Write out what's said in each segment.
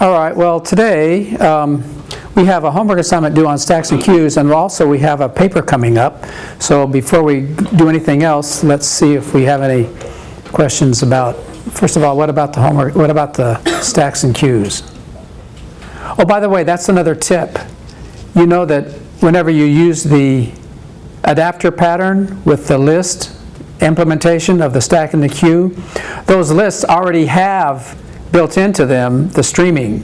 All right, well, today we have a homework assignment due on stacks and queues, and also we have a paper coming up. So before we do anything else, let's see if we have any questions about, first of all, what about the homework, what about the stacks and queues? Oh, by the way, that's another tip. You know that whenever you use the adapter pattern with the list implementation of the stack and the queue, those lists already have built into them the streaming.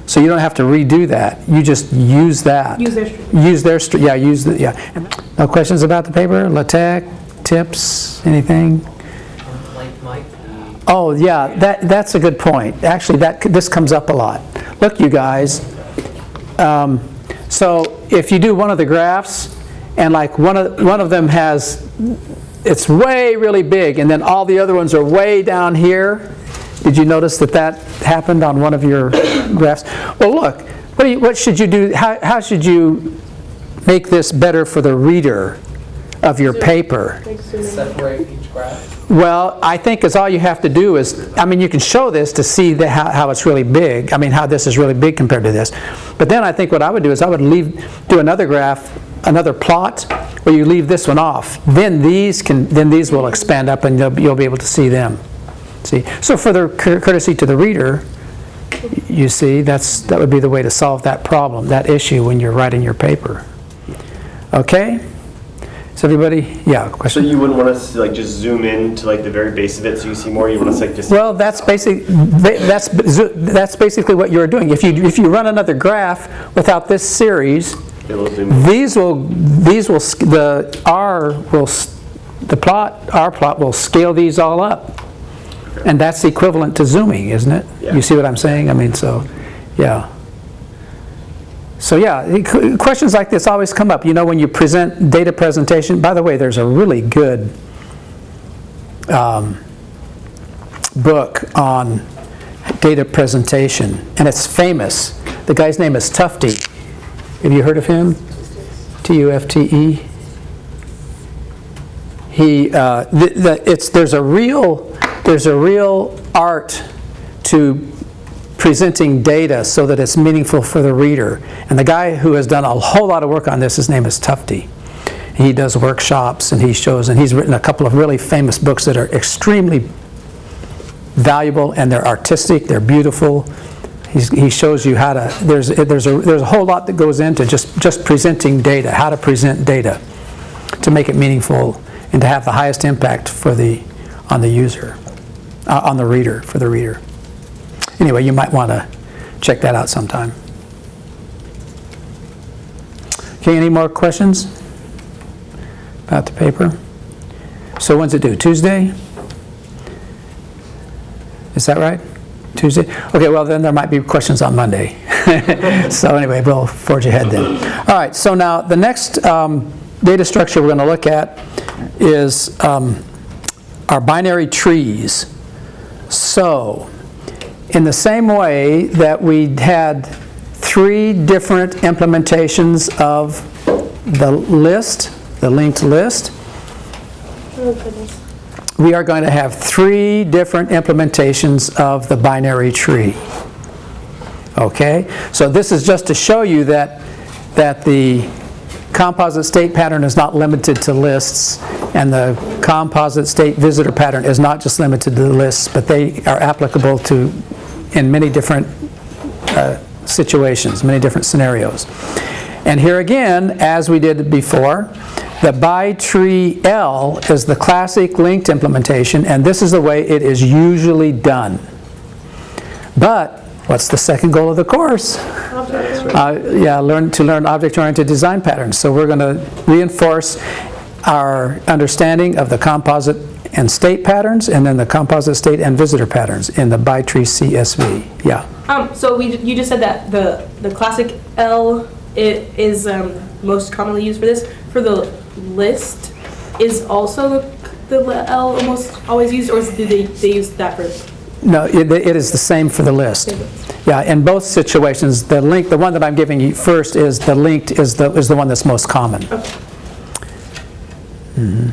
So you don't have to redo that. You just use that. Use their stream. Use their stream. Yeah, use the, yeah. No questions about the paper? LaTeX, tips, anything? Oh, yeah, that's a good point. Actually, this comes up a lot. Look, you guys. So if you do one of the graphs, and like one of them has, it's way really big, and then all the other ones are way down here. Did you notice that happened on one of your graphs? Well, look, what should you do? How should you make this better for the reader of your paper? Separate each graph? Well, I think is all you have to do is, I mean, you can show this to see how it's really big. I mean, how this is really big compared to this. But then I think what I would do is I would do another graph, another plot, where you leave this one off. Then these will expand up, and you'll be able to see them. See, so for the courtesy to the reader, you see, that would be the way to solve that problem, that issue when you're writing your paper. Okay? So everybody, yeah, question? So you wouldn't want us to like just zoom in to like the very base of it so you see more? You want us like just... Well, that's basically what you're doing. If you run another graph without this series, our plot will scale these all up. And that's equivalent to zooming, isn't it? Yeah. You see what I'm saying? I mean, so, yeah. So, yeah, questions like this always come up. You know, when you present data presentation, by the way, there's a really good book on data presentation, and it's famous. The guy's name is Tufte. Have you heard of him? Tufte. There's a real art to presenting data so that it's meaningful for the reader. And the guy who has done a whole lot of work on this, his name is Tufte. He does workshops and he shows, and he's written a couple of really famous books that are extremely valuable, and they're artistic, they're beautiful. He shows you how to, there's a whole lot that goes into just presenting data, how to present data to make it meaningful and to have the highest impact on the user. On the reader, for the reader. Anyway, you might want to check that out sometime. Okay, any more questions about the paper? So when's it due? Tuesday? Is that right? Tuesday? Okay, well then there might be questions on Monday. So anyway, we'll forge ahead then. All right, so now the next data structure we're going to look at is our binary trees. So, in the same way that we had 3 different implementations of the list, the linked list, we are going to have 3 different implementations of the binary tree. Okay? So this is just to show you that the composite state pattern is not limited to lists, and the composite state visitor pattern is not just limited to the lists, but they are applicable in many different situations, many different scenarios. And here again, as we did before, the by tree L is the classic linked implementation, and this is the way it is usually done. But what's the second goal of the course? To learn object-oriented design patterns. So we're going to reinforce our understanding of the composite and state patterns, and then the composite state and visitor patterns in the by tree CSV. Yeah. So you just said that the classic L is most commonly used for this. For the list, is also the L almost always used, or do they use that for? No, it is the same for the list. Yeah, in both situations, the one that I'm giving you first is the linked is the one that's most common. Okay. Mm-hmm.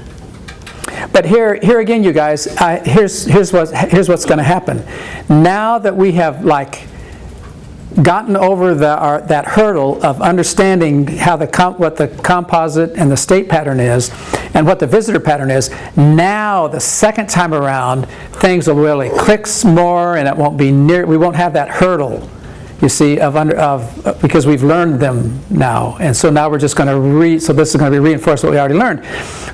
But here again, you guys, here's what's going to happen. Now that we have gotten over that hurdle of understanding how what the composite and the state pattern is and what the visitor pattern is, now the second time around things will really click more, and it won't be we won't have that hurdle, you see, because we've learned them now. And so now we're just going to so this is going to be reinforced what we already learned.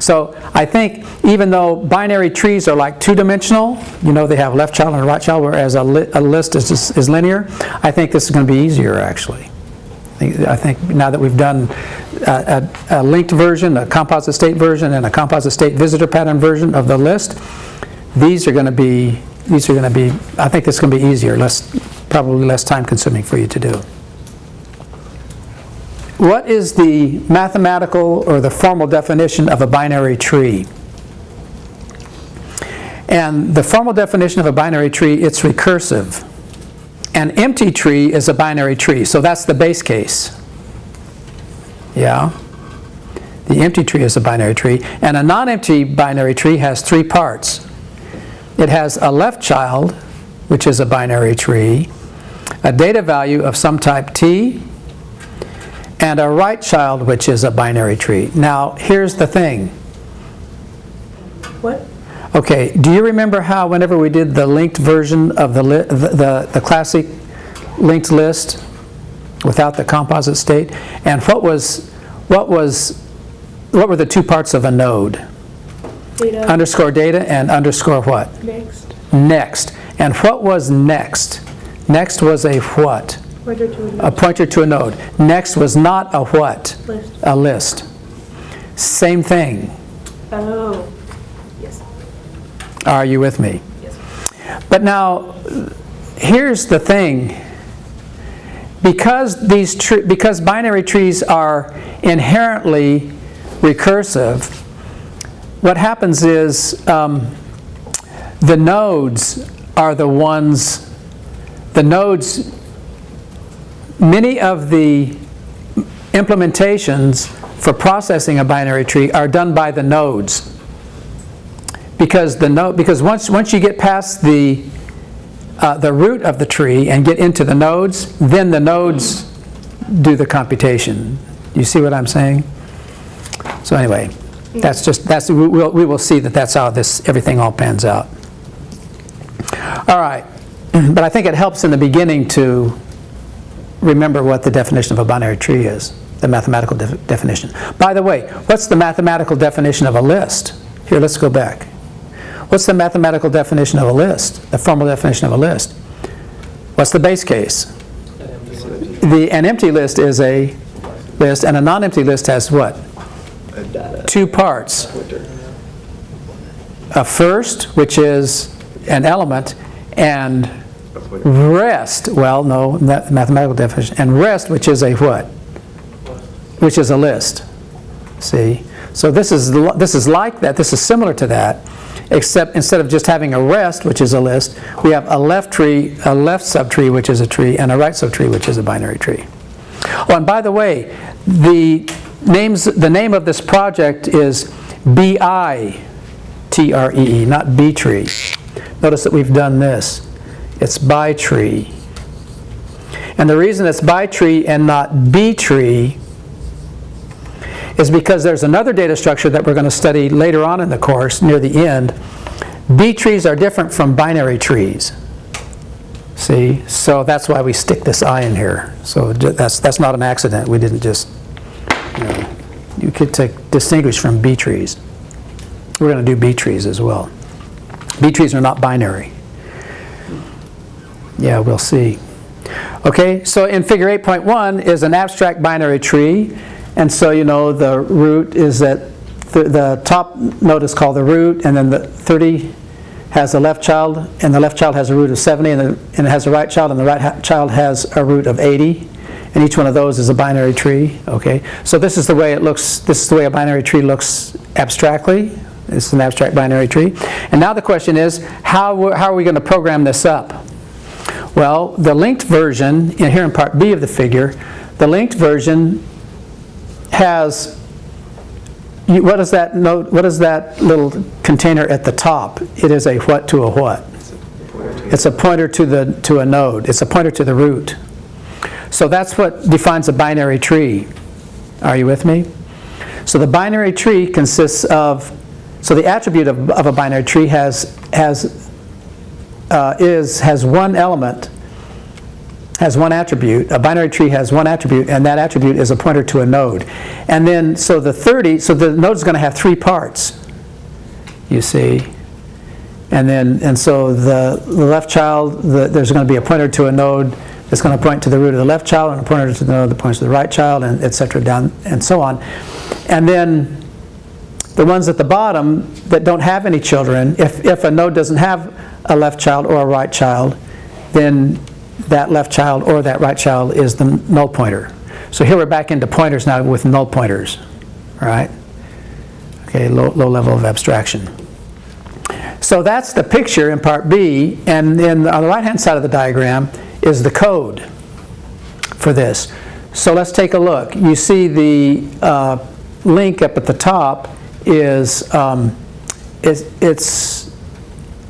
So I think even though binary trees are like two-dimensional, you know, they have a left child and a right child, whereas a list is linear, I think this is going to be easier, actually. I think now that we've done a linked version, a composite state version, and a composite state visitor pattern version of the list, these are going to be, I think this is going to be easier, probably less time consuming for you to do. What is the mathematical or the formal definition of a binary tree? And the formal definition of a binary tree, it's recursive. An empty tree is a binary tree, so that's the base case. Yeah? The empty tree is a binary tree. And a non-empty binary tree has three parts. It has a left child, which is a binary tree, a data value of some type t, and a right child, which is a binary tree. Now, here's the thing. What? Okay, do you remember how whenever we did the linked version of the classic linked list without the composite state, and what were the two parts of a node? Data. Underscore data and underscore what? Next. Next. And what was next? Next was a what? Pointer to a node. A pointer to a node. Next was not a what? List. A list. Same thing. Oh. Yes. Are you with me? Yes. But now, here's the thing. Because binary trees are inherently recursive, what happens is the nodes are the ones. Many of the implementations for processing a binary tree are done by the nodes. Because once you get past the root of the tree and get into the nodes, then the nodes do the computation. You see what I'm saying? So anyway, we will see that's how everything all pans out. All right, but I think it helps in the beginning to remember what the definition of a binary tree is, the mathematical definition. By the way, what's the mathematical definition of a list? Here, let's go back. What's the mathematical definition of a list? The formal definition of a list. What's the base case? An empty list is a list, and a non-empty list has what? Two parts. A first, which is an element, and rest, well, no, mathematical definition, and rest, which is a what? Which is a list. See? So this is like that. This is similar to that, except instead of just having a rest, which is a list, we have a left subtree, which is a tree, and a right subtree, which is a binary tree. Oh, and by the way, the name of this project is BITREE, not B-tree. Notice that we've done this. It's bi-tree. And the reason it's bi-tree and not B-tree is because there's another data structure that we're going to study later on in the course, near the end. B-trees are different from binary trees. See? So that's why we stick this I in here. So that's not an accident. We didn't just, you could distinguish from B-trees. We're going to do B-trees as well. B-trees are not binary. Yeah, we'll see. Okay, so in figure 8.1 is an abstract binary tree. And so, the root is at the top node is called the root, and then the 30 has a left child, and the left child has a root of 70, and it has a right child, and the right child has a root of 80. And each one of those is a binary tree. Okay, so this is the way it looks. This is the way a binary tree looks abstractly. This is an abstract binary tree. And now the question is, how are we going to program this up? Well, the linked version, here in part B of the figure, the linked version has, what is that little container at the top? It is a what to a what? It's a pointer to a node. It's a pointer to the root. So that's what defines a binary tree. Are you with me? So the binary tree consists of, so the attribute of a binary tree has one element, has one attribute. A binary tree has one attribute, and that attribute is a pointer to a node. And then, so the node is going to have 3 parts, you see. And so the left child, there's going to be a pointer to a node that's going to point to the root of the left child, and a pointer to the node that points to the right child, and et cetera, down, and so on. And then the ones at the bottom that don't have any children, if a node doesn't have a left child or a right child, then that left child or that right child is the null pointer. So here we're back into pointers now with null pointers, all right? Okay, low level of abstraction. So that's the picture in part B, and then on the right-hand side of the diagram is the code for this. So let's take a look. You see the link up at the top is it's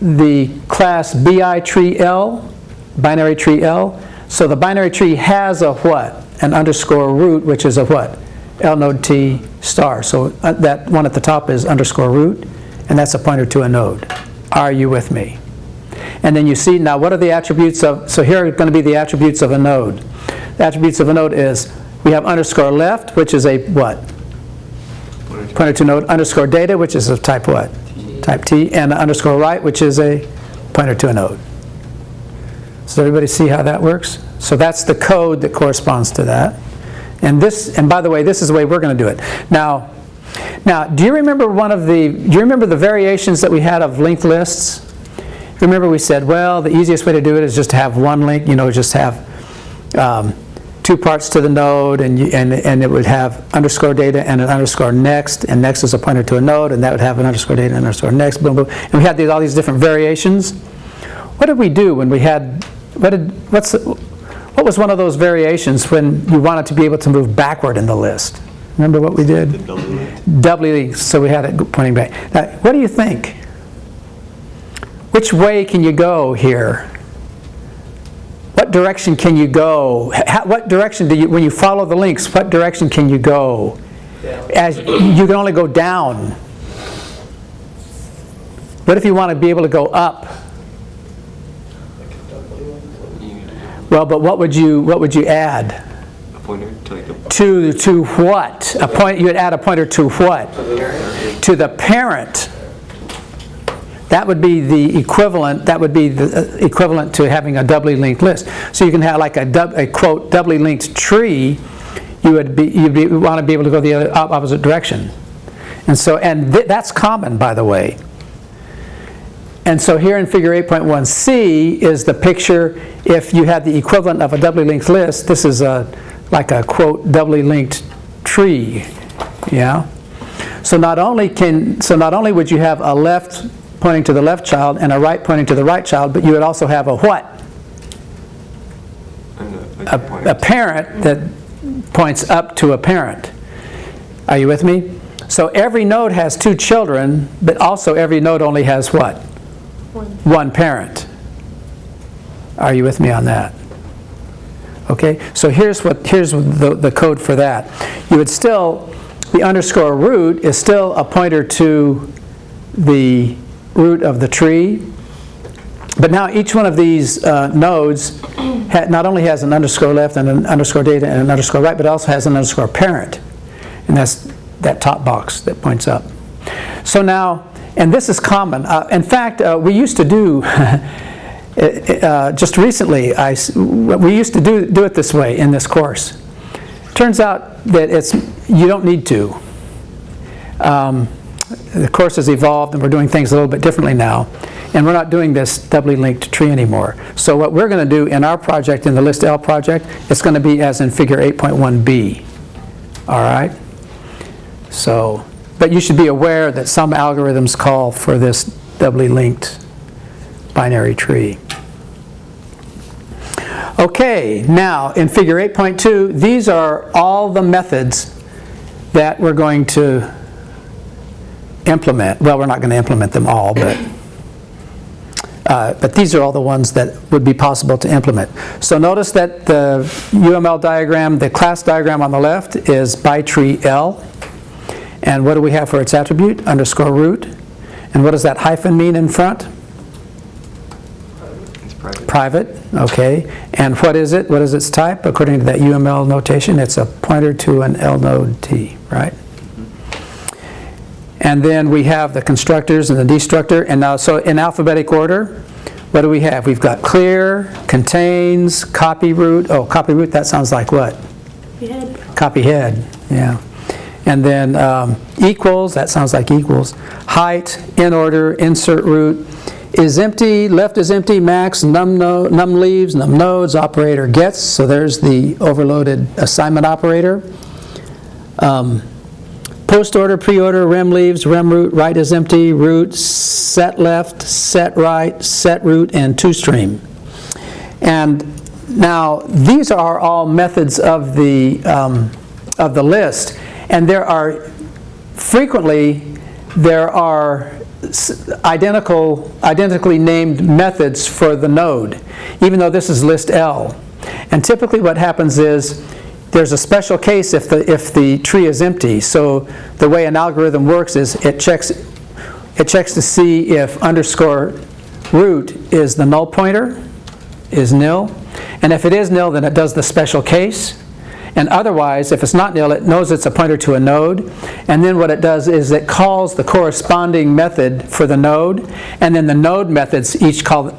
the class BI tree L, binary tree L. So the binary tree has a what? An underscore root, which is a what? L node T star. So that one at the top is underscore root, and that's a pointer to a node. Are you with me? And then you see now what are the attributes of, so here are going to be the attributes of a node. The attributes of a node is we have underscore left, which is a what? Pointer to node. Underscore data, which is of type what? Type T. And underscore right, which is a pointer to a node. Does everybody see how that works? So that's the code that corresponds to that. And by the way, this is the way we're going to do it. Now, do you remember the variations that we had of linked lists? Remember we said, well, the easiest way to do it is just to have one link, just have 2 parts to the node, and it would have underscore data and an underscore next, and next is a pointer to a node, and that would have an underscore data and underscore next, boom, boom. And we had all these different variations. What did we do when we had, what was one of those variations when you wanted to be able to move backward in the list? Remember what we did? The doubly linked. Doubly linked, so we had it pointing back. Now, what do you think? Which way can you go here? What direction can you go? What direction when you follow the links, what direction can you go? As you can only go down. What if you want to be able to go up? Well, but what would you add? A pointer to like a To what? You would add a pointer to what? To the parent. That would be the equivalent. That would be the equivalent to having a doubly linked list. So you can have like a quote doubly linked tree. You'd want to be able to go the other opposite direction, and so that's common, by the way. And so here in Figure 8.1c is the picture. If you had the equivalent of a doubly linked list, this is like a quote doubly linked tree. Yeah. So not only would you have a left pointing to the left child and a right pointing to the right child, but you would also have a what? A parent that points up to a parent. Are you with me? So every node has 2 children, but also every node only has what? One parent. Are you with me on that? Okay, so here's the code for that. You would still, the underscore root is still a pointer to the root of the tree, but now each one of these nodes not only has an underscore left and an underscore data and an underscore right, but also has an underscore parent, and that's that top box that points up. So now, and this is common. In fact, we used to do just recently. We used to do it this way in this course. Turns out that you don't need to. The course has evolved and we're doing things a little bit differently now, and we're not doing this doubly linked tree anymore. So what we're going to do in our project, in the List L project, it's going to be as in Figure 8.1b. All right? So, but you should be aware that some algorithms call for this doubly linked binary tree. Okay, now in Figure 8.2, these are all the methods that we're going to implement. Well, we're not going to implement them all, but But these are all the ones that would be possible to implement. So notice that the UML diagram, the class diagram on the left is by tree L. And what do we have for its attribute? Underscore root. And what does that hyphen mean in front? It's private. Private, okay. And what is it? What is its type? According to that UML notation, it's a pointer to an L node T, right? And then we have the constructors and the destructor. And now, so in alphabetic order, what do we have? We've got clear, contains, copy root. Oh, copy root, that sounds like what? Head. Copy head, yeah. And then equals, that sounds like equals. Height, in order, insert root. Is empty, left is empty, max, num leaves, num nodes, operator gets. So there's the overloaded assignment operator. Post order, pre-order, rem leaves, rem root, right is empty, root, set left, set right, set root, and toStream. And now these are all methods of the list, and frequently there are identically named methods for the node, even though this is list L. And typically what happens is there's a special case if the tree is empty. So the way an algorithm works is it checks to see if underscore root is the null pointer, is nil. And if it is nil, then it does the special case. And otherwise, if it's not nil, it knows it's a pointer to a node. And then what it does is it calls the corresponding method for the node. And then the node methods call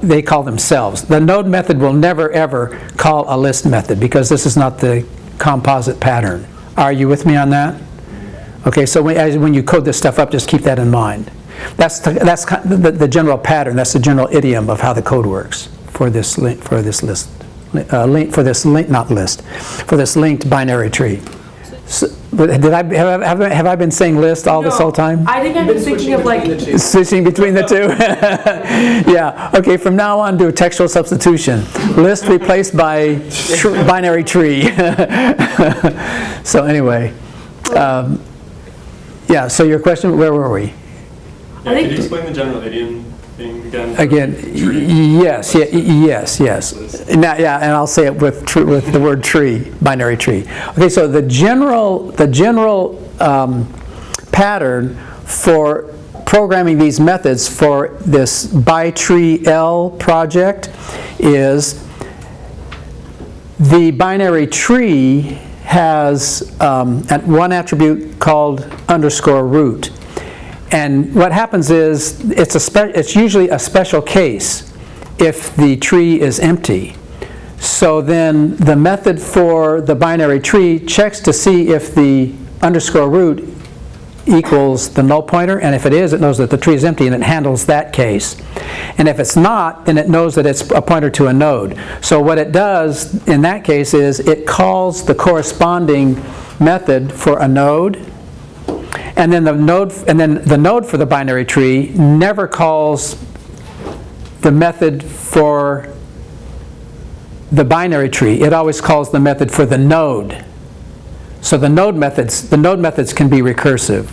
themselves. The node method will never ever call a list method because this is not the composite pattern. Are you with me on that? Okay, so when you code this stuff up, just keep that in mind. That's the general pattern. That's the general idiom of how the code works for this linked binary tree. So, have I been saying list all this whole time? I think I've been thinking of like Switching between the two? Yeah, okay, from now on do a textual substitution. List replaced by binary tree. So anyway, yeah, so your question, where were we? Yeah, could you explain the general idiom thing again? Again, yes. Now, yeah, and I'll say it with the word tree, binary tree. Okay, so the general pattern for programming these methods for this by tree L project is the binary tree has one attribute called underscore root. And what happens is it's usually a special case if the tree is empty. So then the method for the binary tree checks to see if the underscore root equals the null pointer, and if it is, it knows that the tree is empty and it handles that case. And if it's not, then it knows that it's a pointer to a node. So what it does in that case is it calls the corresponding method for a node. And then the node for the binary tree never calls the method for the binary tree. It always calls the method for the node. So the node methods can be recursive,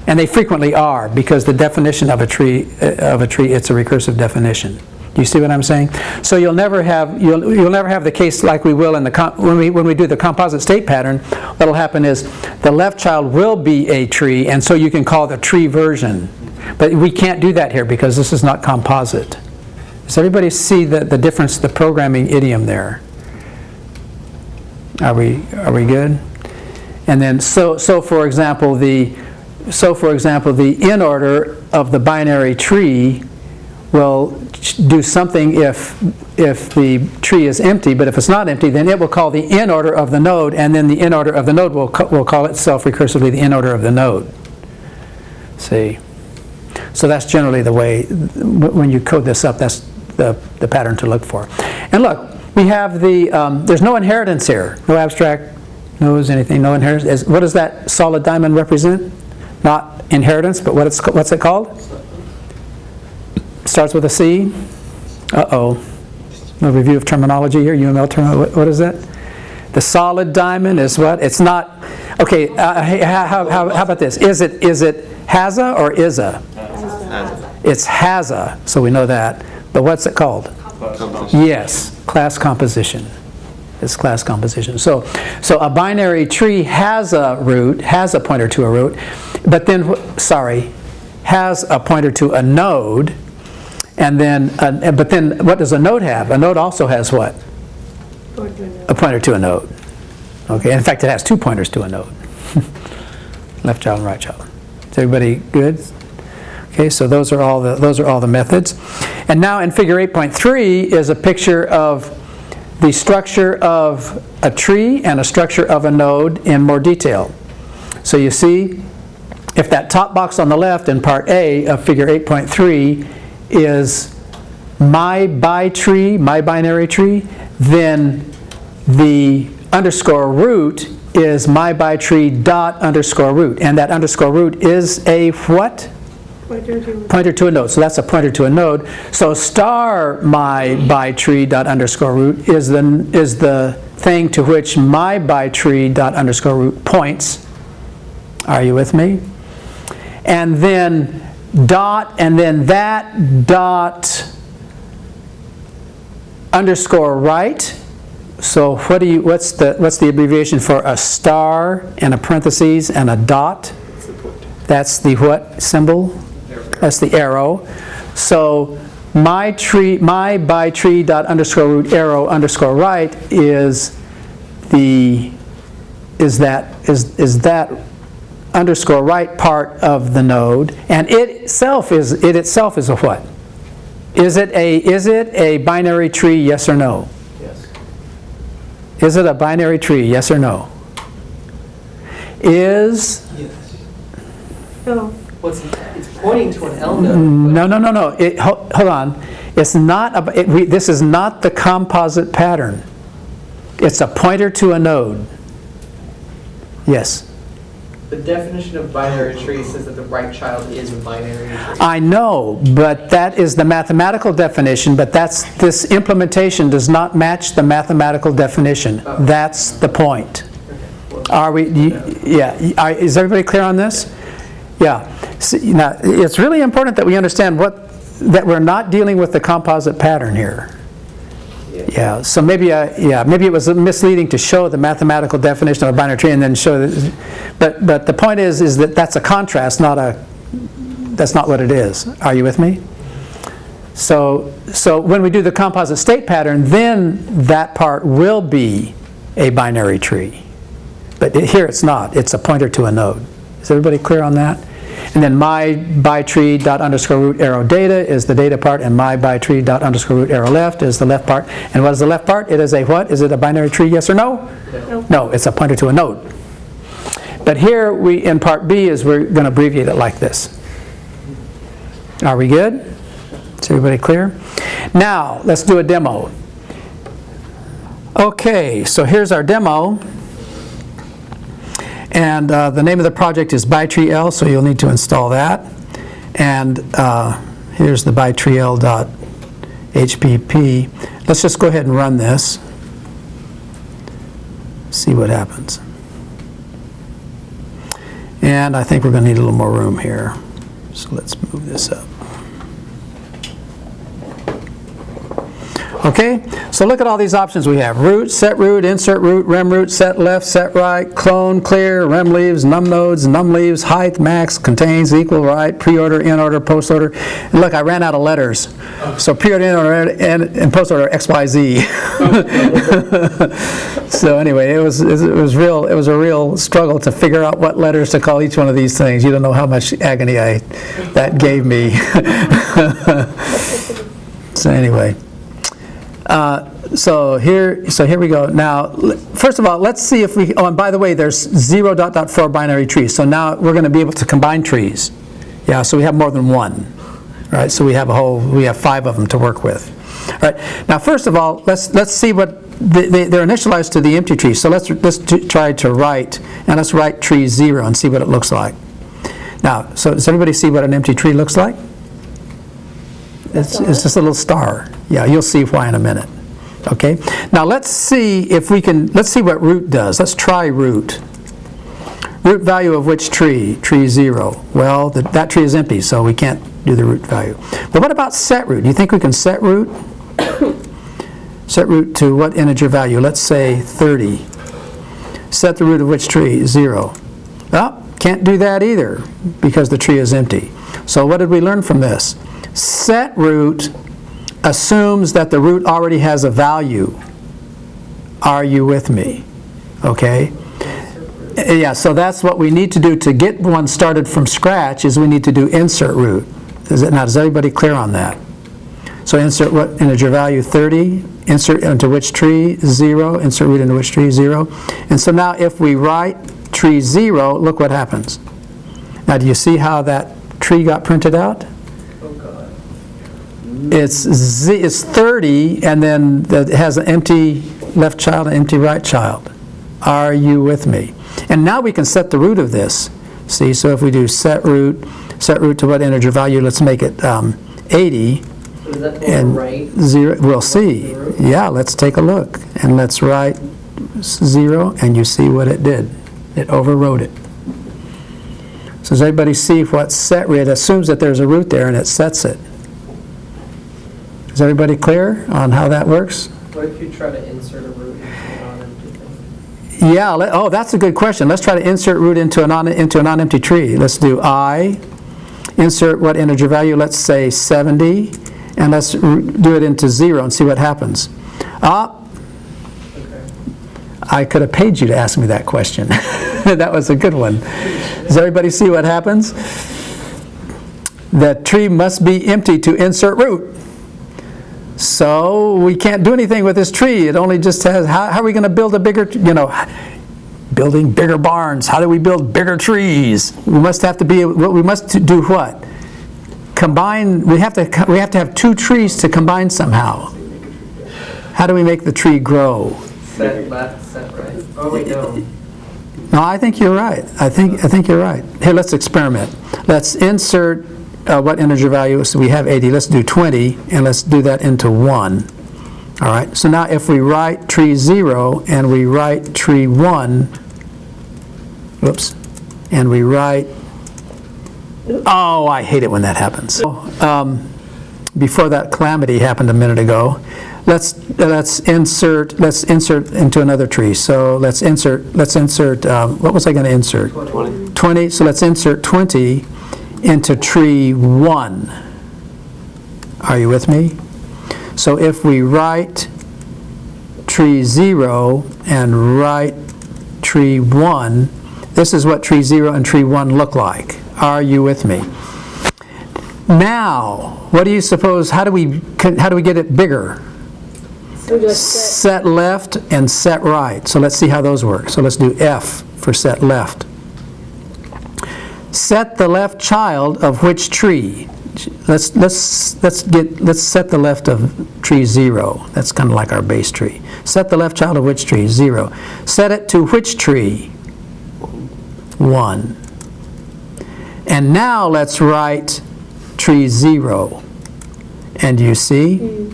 and they frequently are because the definition of a tree it's a recursive definition. Do you see what I'm saying? So you'll never have the case like we will in when we do the composite state pattern. What'll happen is the left child will be a tree, and so you can call the tree version. But we can't do that here because this is not composite. Does everybody see the difference, the programming idiom there? Are we good? And then so for example the in order of the binary tree will do something if the tree is empty, but if it's not empty, then it will call the in order of the node, and then the in order of the node will call itself recursively the in order of the node. See? So that's generally the way, when you code this up, that's the pattern to look for. And look, we have there's no inheritance here, no abstract knows anything, no inheritance. What does that solid diamond represent? Not inheritance, but what's it called? Starts with a C. Uh-oh. A review of terminology here, UML terminology. What is that? The solid diamond is what? It's not. Okay. How about this? Is it Haza or Iza? It's has a, so we know that. But what's it called? Yes, class composition. It's class composition. So a binary tree has a root, has a pointer to a root, but then, has a pointer to a node, and then, but then what does a node have? A node also has what? A pointer to a node. Okay, in fact, it has 2 pointers to a node. Left child and right child. Is everybody good? Okay, so those are all the methods. And now in figure 8.3 is a picture of the structure of a tree and a structure of a node in more detail. So you see, if that top box on the left in part A of figure 8.3 is my bi-tree, my binary tree, then the underscore root is my bi-tree dot underscore root. And that underscore root is a what? Pointer to a node. So that's a pointer to a node. So star my bi-tree dot underscore root is the thing to which my bi-tree dot underscore root points. Are you with me? And then dot, and then that dot underscore right. So what's the abbreviation for a star and a parentheses and a dot? That's the what symbol? That's the arrow. So my bi-tree dot underscore root arrow underscore right is that underscore right part of the node, and it itself is a what? Is it a binary tree? Yes or no? Yes. Is it a binary tree? Yes or no? Yes. No. It's pointing to an L node. No. Hold on. It's not. This is not the composite pattern. It's a pointer to a node. Yes. The definition of binary tree says that the right child is a binary tree. I know, but that is the mathematical definition. But this implementation does not match the mathematical definition. Oh. That's the point. Okay. Are we? Yeah. Is everybody clear on this? Yeah. See, now, it's really important that we understand that we're not dealing with the composite pattern here. Yeah. So maybe it was misleading to show the mathematical definition of a binary tree and then show that. But the point is that that's a contrast, that's not what it is. Are you with me? So when we do the composite state pattern, then that part will be a binary tree. But here it's not. It's a pointer to a node. Is everybody clear on that? And then my bi-tree dot underscore root arrow data is the data part, and my bi-tree dot underscore root arrow left is the left part. And what is the left part? It is a what? Is it a binary tree, yes or no? No. No, it's a pointer to a node. But here in part B we're going to abbreviate it like this. Are we good? Is everybody clear? Now, let's do a demo. Okay, so here's our demo. And the name of the project is BiTreeL, so you'll need to install that. And here's the BiTreeL.hpp. Let's just go ahead and run this. See what happens. And I think we're going to need a little more room here. So let's move this up. Okay, so look at all these options we have. Root, set root, insert root, rem root, set left, set right, clone, clear, rem leaves, num nodes, num leaves, height, max, contains, equal, right, pre-order, in order, post order. And look, I ran out of letters. So pre-order, in order, and post order, X, Y, Z. So anyway, it was a real struggle to figure out what letters to call each one of these things. You don't know how much agony that gave me. So anyway. So here we go. Now, first of all, let's see if we, oh, and by the way, there's 0, for binary trees. So now we're going to be able to combine trees. Yeah, so we have more than one. All right, so we have 5 of them to work with. All right, now first of all, let's see what, they're initialized to the empty tree. So let's try to write, and let's write tree 0 and see what it looks like. Now, so does everybody see what an empty tree looks like? It's just a little star. Yeah, you'll see why in a minute. Okay. Now let's see what root does. Let's try root. Root value of which tree? Tree 0. Well, that tree is empty, so we can't do the root value. But what about set root? Do you think we can set root? Set root to what integer value? Let's say 30. Set the root of which tree? 0. Oh, can't do that either because the tree is empty. So what did we learn from this? Set root assumes that the root already has a value. Are you with me? Okay? Yeah, so that's what we need to do to get one started from scratch is we need to do insert root. Now, is everybody clear on that? So insert what integer value? 30. Insert into which tree? 0. Insert root into which tree? 0. And so now if we write tree 0, look what happens. Now do you see how that tree got printed out? Oh, God. It's 30, and then it has an empty left child and empty right child. Are you with me? And now we can set the root of this. See, so if we do set root to what integer value? Let's make it 80. So is that And right? 0, we'll see. Yeah, let's take a look. And let's write 0, and you see what it did. It overwrote it. So does everybody see what set root? It assumes that there's a root there, and it sets it. Is everybody clear on how that works? What if you try to insert a root into a non-empty thing? Yeah, oh, that's a good question. Let's try to insert root into a non-empty tree. Let's do I, insert what integer value? Let's say 70, and let's do it into 0 and see what happens. Okay. I could have paid you to ask me that question. That was a good one. Does everybody see what happens? The tree must be empty to insert root. So we can't do anything with this tree. It only just has, how are we going to build a bigger, building bigger barns. How do we build bigger trees? We must do what? Combine, we have to have two trees to combine somehow. How do we make the tree grow? Set left, set right. Oh, wait, no. No, I think you're right. I think you're right. Here, let's experiment. Let's insert what integer value? So we have 80. Let's do 20, and let's do that into 1. All right. So now if we write tree 0 and we write tree 1, whoops, and we write, oh, I hate it when that happens. Before that calamity happened a minute ago, let's insert into another tree. So let's insert. What was I going to insert? 20. So let's insert 20 into tree 1. Are you with me? So if we write tree 0 and write tree 1, this is what tree 0 and tree 1 look like. Are you with me? Now, what do you suppose? How do we get it bigger? So just Set left and set right. So let's see how those work. So let's do F for set left. Set the left child of which tree? Let's set the left of tree 0. That's kind of like our base tree. Set the left child of which tree? 0. Set it to which tree? 1. And now let's write tree 0. And you see?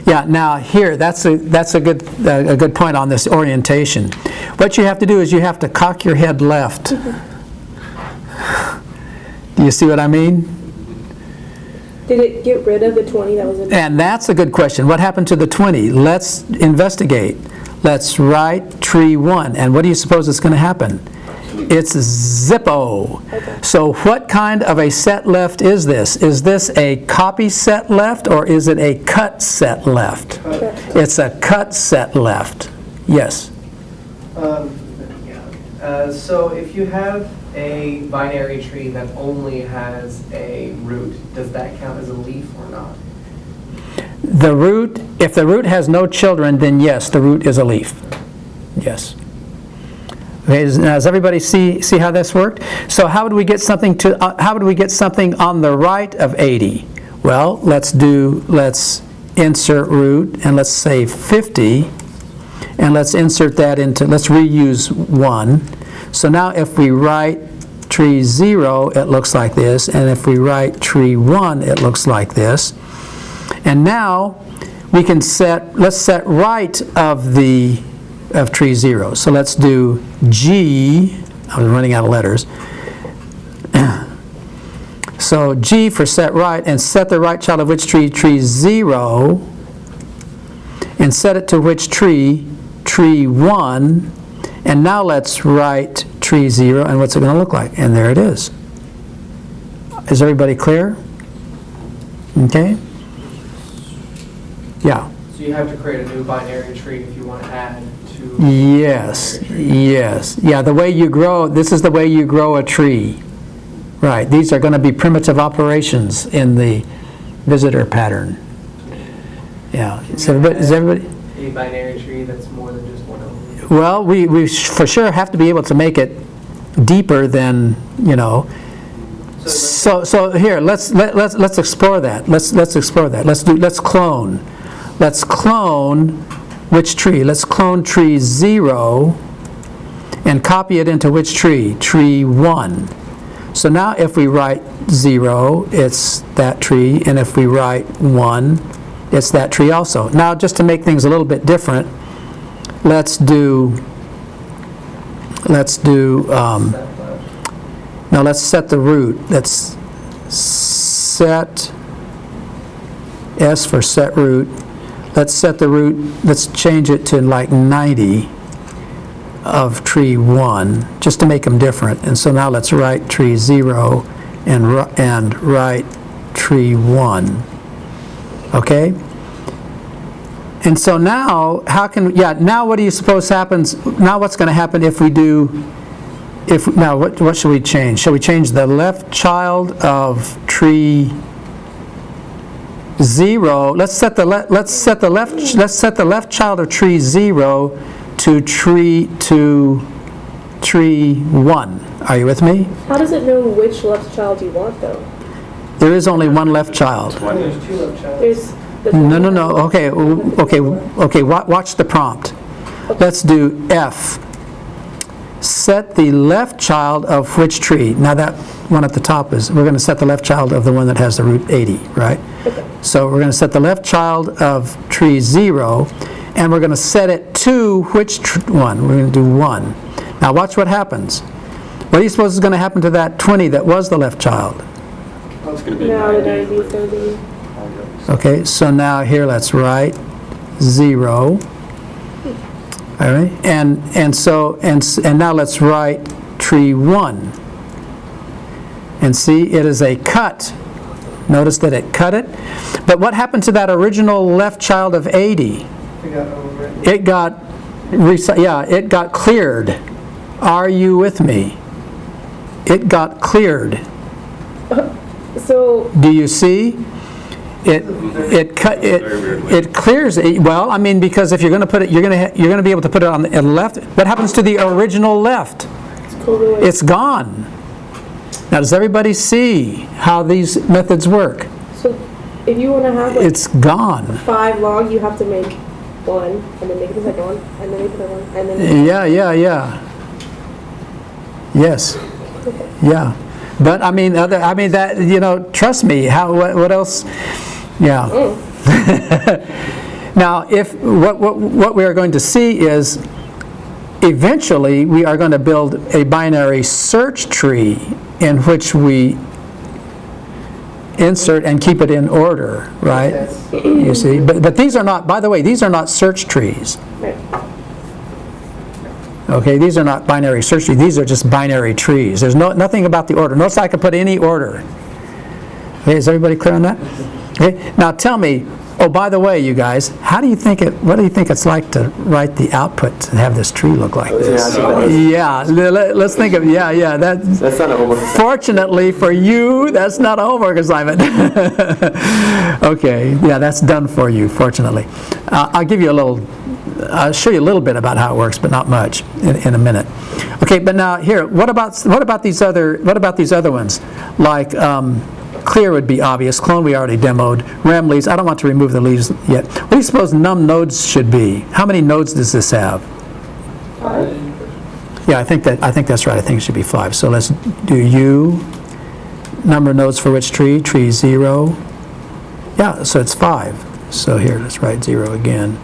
Yeah, now here, that's a good point on this orientation. What you have to do is you have to cock your head left. Do you see what I mean? Did it get rid of the 20 that was in? And that's a good question. What happened to the 20? Let's investigate. Let's write tree 1. And what do you suppose is going to happen? It's Zippo. Okay. So what kind of a set left is this? Is this a copy set left or is it a cut set left? It's a cut set left. Yes. So if you have a binary tree that only has a root, does that count as a leaf or not? The root, if the root has no children, then yes, the root is a leaf. Yes. Okay, now does everybody see how this worked? So how would we get something on the right of 80? Well, let's insert root and let's say 50 and let's insert that into, let's reuse 1. So now if we write tree 0, it looks like this, and if we write tree 1, it looks like this. And now we can let's set right of tree 0. So let's do G, I was running out of letters. So G for set right, and set the right child of which tree? Tree 0. And set it to which tree? Tree 1. And now let's write tree 0, and what's it going to look like? And there it is. Is everybody clear? Okay? Yeah. So you have to create a new binary tree if you want to add to. Yes, binary tree. yes. Yeah, the way you grow, this is the way you grow a tree. Right, these are going to be primitive operations in the visitor pattern. Yeah. Is everybody? A binary tree that's more than just one element. Well, we for sure have to be able to make it deeper than, you know. So here, let's explore that. Let's explore that. Let's clone. Let's clone which tree? Let's clone tree 0 and copy it into which tree? Tree 1. So now if we write 0, it's that tree, and if we write 1, it's that tree also. Now, just to make things a little bit different, let's set the root. Let's set S for set root. Let's set the root, let's change it to like 90 of tree 1, just to make them different. And so now let's write tree 0 and write tree 1. Okay? And so now, now what do you suppose happens? Now what's going to happen if we do, now what should we change? Shall we change the left child of tree 0? Let's set the left child of tree 0 to tree 1. Are you with me? How does it know which left child you want, though? There is only one left child. There's two left childs. There's the No. Okay. Watch the prompt. Let's do F. Set the left child of which tree? Now that one at the top is, we're going to set the left child of the one that has the root 80, right? Okay. So we're going to set the left child of tree 0, and we're going to set it to which one? We're going to do 1. Now watch what happens. What do you suppose is going to happen to that 20 that was the left child? It's gonna be Now the 90. 90 is going to be... Okay, so now here let's write 0. All right, and now let's write tree 1. And see, it is a cut. Notice that it cut it. But what happened to that original left child of 80? We got overwritten. It got cleared. Are you with me? It got cleared. So, Do you see? It clears it. Well, I mean, because if you're going to put it, you're going to be able to put it on the left. What happens to the original left? it's pulled away. It's gone. Now, does everybody see how these methods work? So, if you want to have like It's gone. 5 long, you have to make 1, and then make the second one, and then make the third one, and then... Yeah. Yes. Yeah. But I mean, that, you know, trust me. What else? Yeah. Now, if what we are going to see is, eventually we are going to build a binary search tree in which we insert and keep it in order, right? Yes. You see, but these are not. By the way, these are not search trees. Right. Okay, these are not binary search trees. These are just binary trees. There's nothing about the order. Notice I can put any order. Okay, is everybody clear on that? Okay, now tell me. Oh, by the way, you guys, what do you think it's like to write the output to have this tree look like this? Yeah, let's think of That's not a homework. Fortunately for you, that's not a homework assignment. Okay, yeah, that's done for you, fortunately. I'll show you a little bit about how it works, but not much in a minute. Okay, but now here, what about these other ones? Like clear would be obvious. Clone we already demoed. Rem leaves. I don't want to remove the leaves yet. What do you suppose num nodes should be? How many nodes does this have? 5? Yeah, I think that's right. I think it should be 5. So let's do U. Number of nodes for which tree? Tree 0. Yeah, so it's 5. So here, let's write 0 again.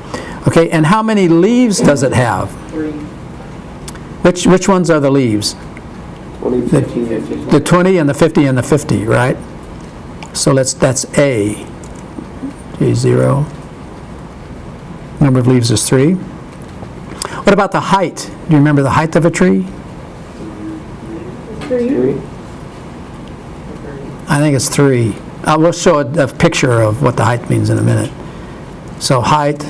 Okay, and how many leaves does it have? 3. Which ones are the leaves? 20, 15, 50. The 20 and the 50 and the 50, right? So that's A. G0. Number of leaves is 3. What about the height? Do you remember the height of a tree? 3. I think it's 3. We'll show a picture of what the height means in a minute. So height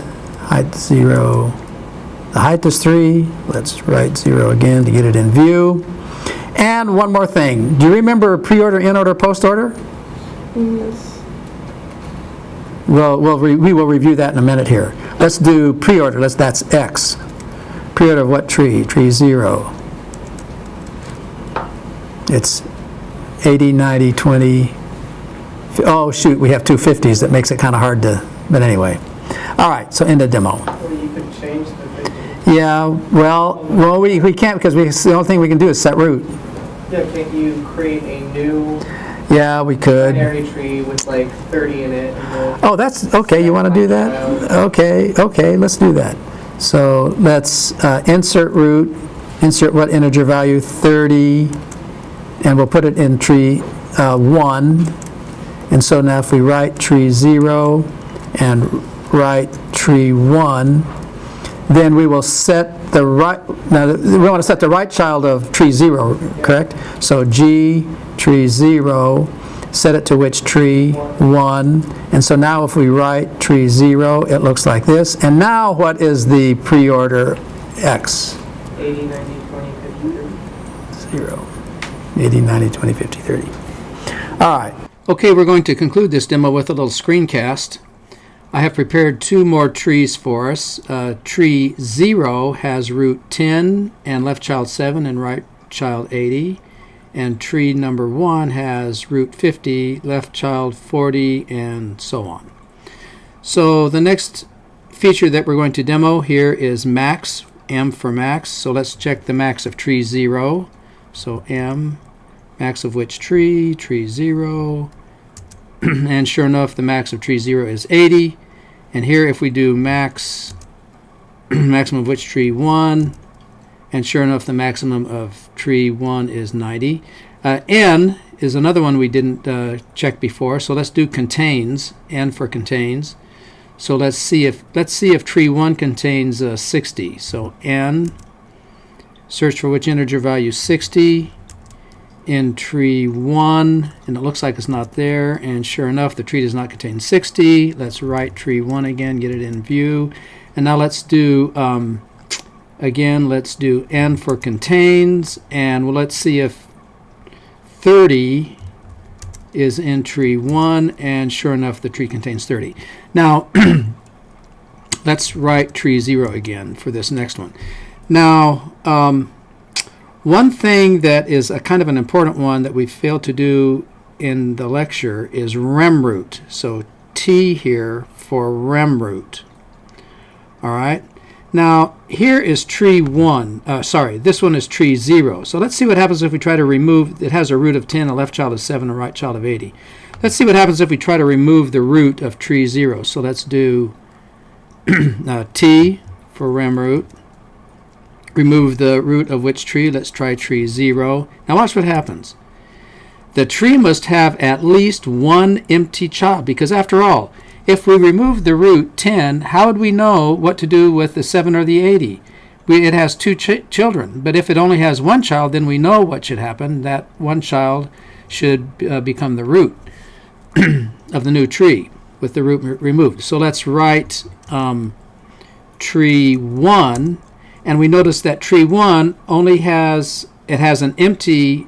0. The height is 3. Let's write 0 again to get it in view. And one more thing. Do you remember pre-order, in-order, post-order? Yes. Well, we will review that in a minute here. Let's do pre-order. That's X. Pre-order of what tree? Tree 0. It's 80, 90, 20. Oh, shoot, we have two 50s. That makes it kind of hard to, but anyway. All right, so end of demo. Or you could change the 50. Yeah, well, we can't because the only thing we can do is set root. Yeah, can't you create a new Yeah, we could. binary tree with like 30 in it? And Oh, that's, okay, you want to do that? Okay, let's do that. So let's insert root, insert what integer value? 30, and we'll put it in tree 1. And so now if we write tree 0 and write tree 1, then we will set the right, now we want to set the right child of tree 0, correct? So G, tree 0, set it to which tree? 1. And so now if we write tree 0, it looks like this. And now what is the pre-order X? 80, 90, 20, 50, 30. 0. 80, 90, 20, 50, 30. All right. Okay, we're going to conclude this demo with a little screencast. I have prepared 2 more trees for us. Tree 0 has root 10 and left child 7 and right child 80. And tree number 1 has root 50, left child 40, and so on. So the next feature that we're going to demo here is max, M for max. So let's check the max of tree 0. So M, max of which tree? Tree 0. And sure enough, the max of tree 0 is 80. And here if we do max, maximum of which tree? 1. And sure enough, the maximum of tree 1 is 90. N is another one we didn't check before. So let's do contains, N for contains. So let's see if tree 1 contains 60. So N, search for which integer value? 60 in tree 1, and it looks like it's not there, and sure enough the tree does not contain 60. Let's write tree 1 again, get it in view. And now let's do again, let's do N for contains, and let's see if 30 is in tree 1, and sure enough the tree contains 30. Now let's write tree 0 again for this next one. Now one thing that is a kind of an important one that we failed to do in the lecture is rem root. So T here for rem root. All right. Now here is tree 1. This one is tree 0. So let's see what happens if we try to remove. It has a root of 10, a left child of 7, a right child of 80. Let's see what happens if we try to remove the root of tree 0. So let's do T for rem root. Remove the root of which tree? Let's try tree 0. Now watch what happens. The tree must have at least one empty child, because after all, if we remove the root 10, how would we know what to do with the 7 or the 80? It has 2 children, but if it only has one child, then we know what should happen. That one child should become the root of the new tree with the root removed. So let's write tree 1. And we notice that tree 1 only has an empty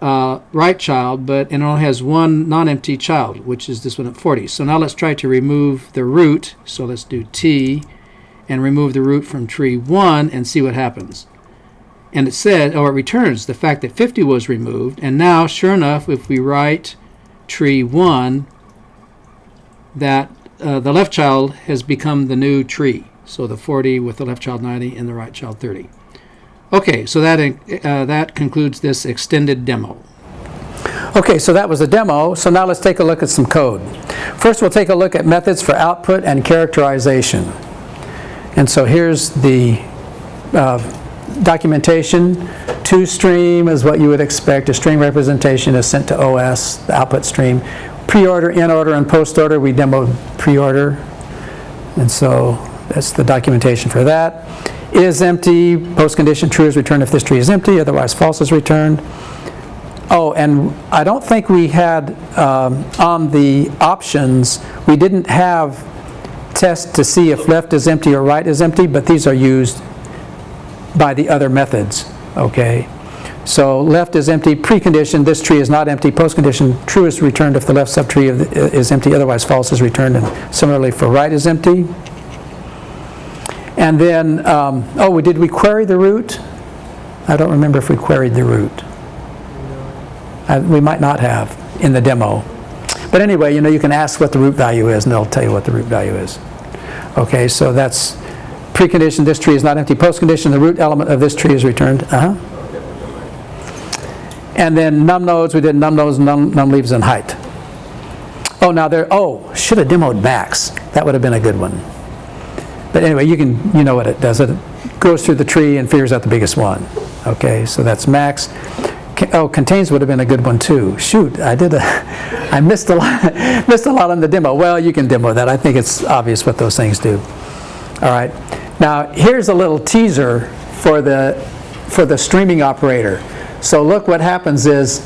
right child, but it only has one non-empty child, which is this one at 40. So now let's try to remove the root. So let's do T and remove the root from tree 1 and see what happens. And it said, or it returns the fact that 50 was removed. And now, sure enough, if we write tree 1, that the left child has become the new tree. So the 40 with the left child 90 and the right child 30. Okay, so that concludes this extended demo. Okay, so that was the demo. So now let's take a look at some code. First, we'll take a look at methods for output and characterization. And so here's the documentation. ToStream is what you would expect. A string representation is sent to OS, the output stream. pre-order, in-order, and post-order. We demoed pre-order, and so that's the documentation for that. Is empty, post condition, true is returned if this tree is empty, otherwise false is returned. Oh, and I don't think we had, on the options, we didn't have test to see if left is empty or right is empty, but these are used by the other methods, okay? So left is empty, precondition, this tree is not empty, postcondition, true is returned if the left subtree is empty, otherwise false is returned, and similarly for right is empty. And then, did we query the root? I don't remember if we queried the root. We might not have in the demo. But anyway, you can ask what the root value is, and they'll tell you what the root value is. Okay, so that's precondition, this tree is not empty, postcondition, the root element of this tree is returned. And then num nodes, we did num nodes, num leaves, and height. Should have demoed max. That would have been a good one. But anyway, you know what it does. It goes through the tree and figures out the biggest one. Okay, so that's max. Contains would have been a good one too. Shoot, I missed a lot on the demo. Well, you can demo that. I think it's obvious what those things do. All right. Now, here's a little teaser for the streaming operator. So look, what happens is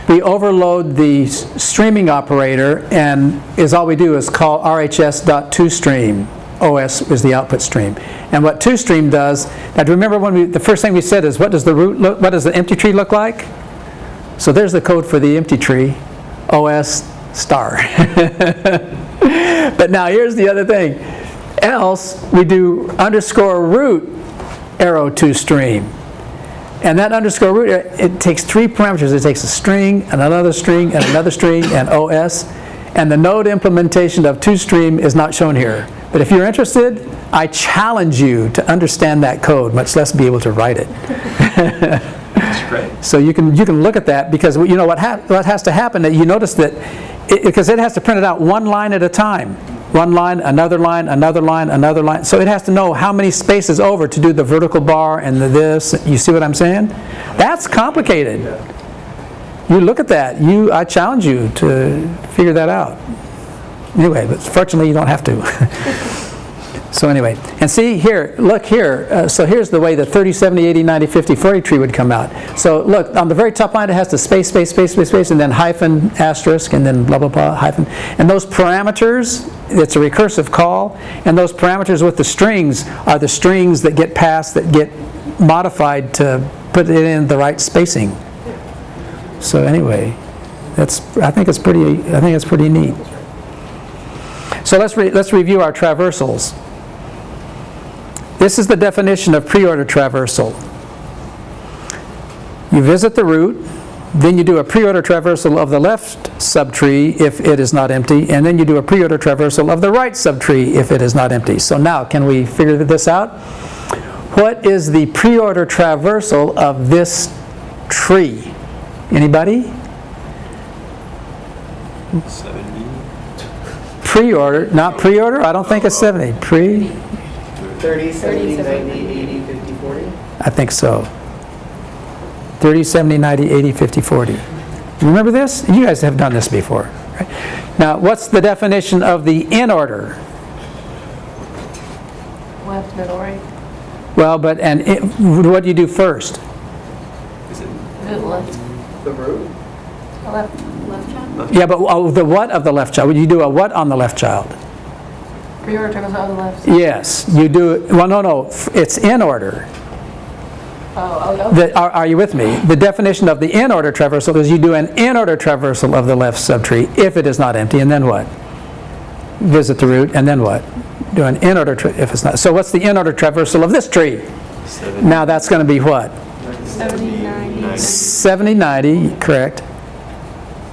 we overload the streaming operator, and all we do is call RHS.toStream. OS is the output stream. And what toStream does, now do you remember when the first thing we said is what does the empty tree look like? So there's the code for the empty tree, OS star. But now here's the other thing. Else we do _root arrow toStream. And that _root, it takes 3 parameters. It takes a string, and another string, and another string, and OS. And the node implementation of toStream is not shown here. But if you're interested, I challenge you to understand that code, much less be able to write it. That's great. So you can look at that, because you know what has to happen, that you notice that, because it has to print it out one line at a time. One line, another line, another line, another line. So it has to know how many spaces over to do the vertical bar and the this. You see what I'm saying? That's complicated. You look at that. I challenge you to figure that out. Anyway, but fortunately you don't have to. So anyway, and see here, look here. So here's the way the 30, 70, 80, 90, 50, 40 tree would come out. So look, on the very top line it has the space, space, space, space, space, and then hyphen, asterisk, and then blah, blah, blah, hyphen. And those parameters, it's a recursive call, and those parameters with the strings are the strings that get passed, that get modified to put it in the right spacing. So anyway, I think it's pretty neat. So let's review our traversals. This is the definition of pre-order traversal. You visit the root, then you do a pre-order traversal of the left subtree if it is not empty, and then you do a pre-order traversal of the right subtree if it is not empty. So now, can we figure this out? What is the pre-order traversal of this tree? Anybody? 70. Pre-order, not pre-order? I don't think it's 70. 30, 70, 90, 80, 50, 40? I think so. 30, 70, 90, 80, 50, 40. Remember this? You guys have done this before. Right? Now, what's the definition of the in order? Left, middle, right. Well, what do you do first? Is it Middle, left. The root? Left child. Yeah, but the what of the left child? You do a what on the left child? Pre-order goes on the left. Yes, you do. Well, no, it's in order. Oh. Are you with me? The definition of the in order traversal is you do an in order traversal of the left subtree if it is not empty, and then what? Visit the root, and then what? Do an in order if it's not. So what's the in order traversal of this tree? 70, Now that's going to be what? 70, 90. 70, 90, correct.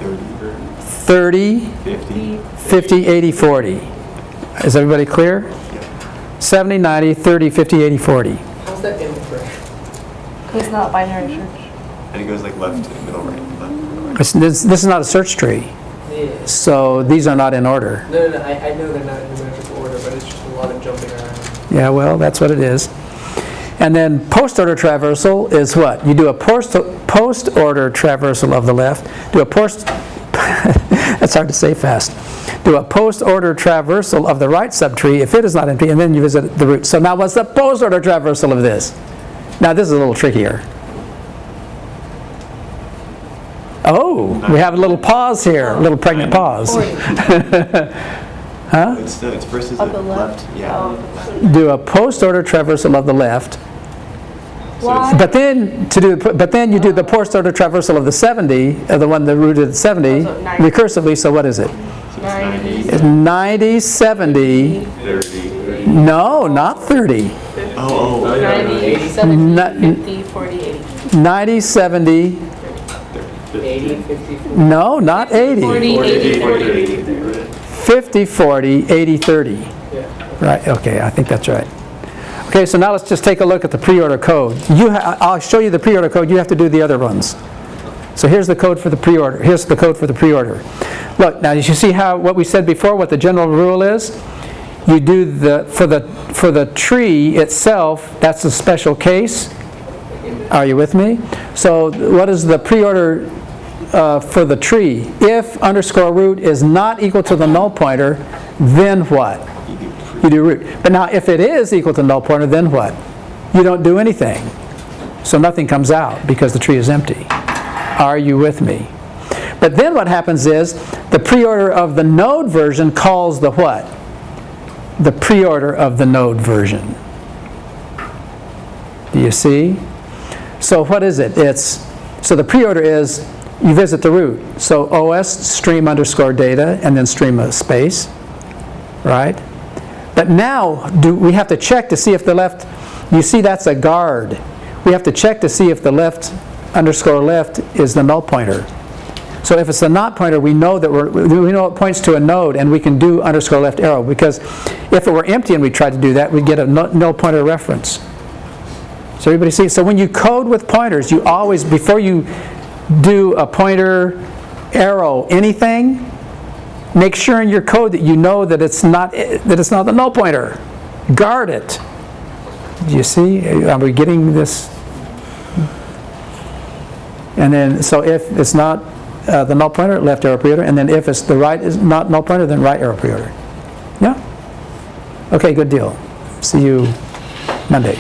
30, 50. 50, 80, 40. Is everybody clear? 70, 90, 30, 50, 80, 40. How's that in order? It's not binary search. And it goes like left to middle, right, left, middle, right. This is not a search tree, Yeah. so these are not in order. No, I know they're not in numerical order, but it's just a lot of jumping around. Yeah, well, that's what it is. And then post-order traversal is what? You do a post-order traversal of the left, do a post That's hard to say fast. Do a post-order traversal of the right subtree if it is not empty, and then you visit the root. So now what's the post-order traversal of this? Now this is a little trickier. Oh, we have a little pause here, a little pregnant pause. It's versus Of the the left? left. Yeah. Oh. Do a post-order traversal of the left. Why? But then you do the post-order traversal of the 70, the one that rooted at 70, So 90. recursively. So what is it? 90. It's 90, 70. 30. No, not 30. Oh, 90, 70, Not- 50, 40, 80. 90, 70. 80, 54. No, not 80. 40, 80, 40. 80. 50, 40, 80, 30. Right, okay, I think that's right. Okay, so now let's just take a look at the pre-order code. I'll show you the pre-order code. You have to do the other ones. So here's the code for the pre-order. Here's the code for the pre-order. Look, now you see what we said before, what the general rule is? You do for the tree itself, that's a special case. Are you with me? So what is the pre-order for the tree? If underscore root is not equal to the null pointer, then what? You do root. But now if it is equal to null pointer, then what? You don't do anything. So nothing comes out because the tree is empty. Are you with me? But then what happens is the pre-order of the node version calls the what? The pre-order of the node version. Do you see? So what is it? So the pre-order is you visit the root. So OS stream underscore data and then stream a space, right? But now we have to check to see if the left, you see that's a guard. We have to check to see if the left underscore left is the null pointer. So if it's a not pointer, we know that we know it points to a node, and we can do underscore left arrow, because if it were empty and we tried to do that, we'd get a null pointer reference. So everybody see? So when you code with pointers, you always, before you do a pointer, arrow, anything, make sure in your code that you know that it's not the null pointer. Guard it. Do you see? Are we getting this? And then, so if it's not the null pointer, left arrow pre-order, and then if it's the right is not null pointer, then right arrow pre-order. Yeah? Okay, good deal. See you Monday.